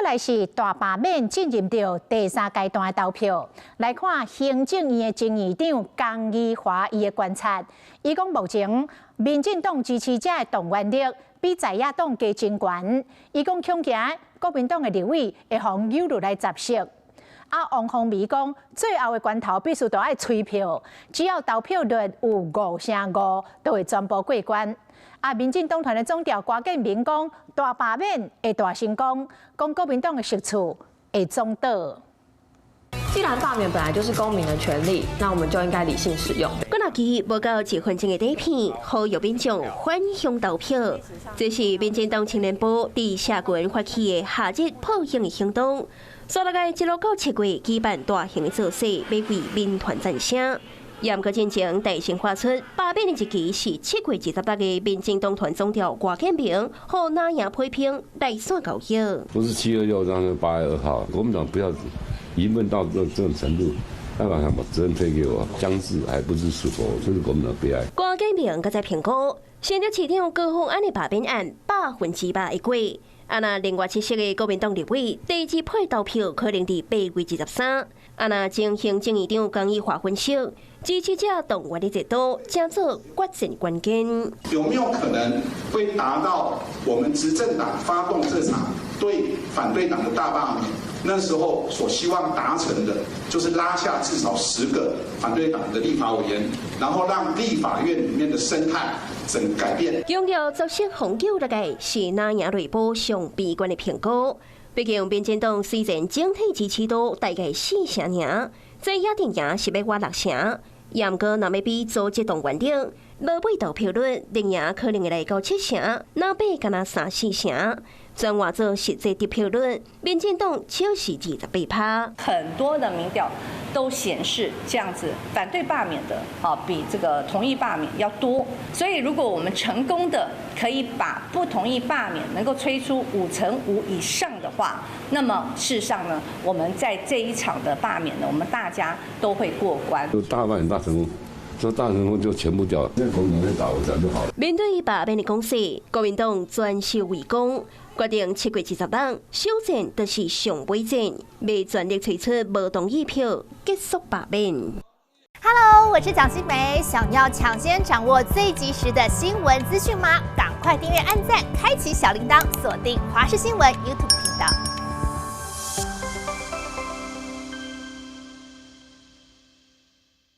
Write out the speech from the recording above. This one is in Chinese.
来是大罢免进入到第3阶段的投票，来看行政院的前议长江宜华伊的观察。伊讲目前民进党支持者的动员力比在野党加真悬。伊讲恐惊国民党的立委会互诱入来杂色。王宏伟讲，最后的关头必须都爱催票，只要投票率有5%，都会全部过关。民进党团的总调郭建明讲，大罢免会大成功，讲国民党的实处会中倒。既然罢免本来就是公民的权利，那我们就应该理性使用。我那期无到1分钟的底片，呼吁民众返乡投票。这是民进党青年部伫社群发起的夏日破乡的行动，所大概1路到7月举办大型的造势，要为民团赞声。严格进前大声发出罢免的日期是7月26日，民进党团总调郭建明和那样批评来线高兴。不是7月6号，是8月2号。国民党不要疑问到这种程度，要把责任推给我，僵持还不知是否，这是国民党悲哀。郭建明搁在评估，新竹市长高虹安的罢免案100%会过。那另外7席的国民党立委第2批投票可能伫8月23。那前行政院长江宜华分析，支持者动员的制度将做决战关键。有没有可能会达到我们执政党发动这场对反对党的大罢免？那时候所希望达成的，就是拉下至少10个反对党的立法委员，然后让立法院里面的生态整改变。拥有熟悉红酒大概是那样内部上悲观的评估。毕竟民进党虽然整体支持度大概4成赢，在野定赢是要挖6成，严格若要比组织动员力，落尾投票率定赢可能会来到7成，南北敢若3-4成。转换做实际得票率，民进党就是28%。很多的民调都显示这样子，反对罢免的比这个同意罢免要多。所以，如果我们成功的可以把不同意罢免能够吹出5%以上的话，那么事实上呢，我们在这一场的罢免呢，我们大家都会过关。就大罢免大成功。说大成功就全部掉，那国民党打我讲就好了。面对罢免的攻势，国民党专守为攻，决定7月20日首战就是上尾战，要全力推出无同意票，结束罢免。Hello， 我是蒋欣梅，想要抢先掌握最及时的新闻资讯吗？赶快订阅、按赞、开启小铃铛，锁定华视新闻 YouTube 频道。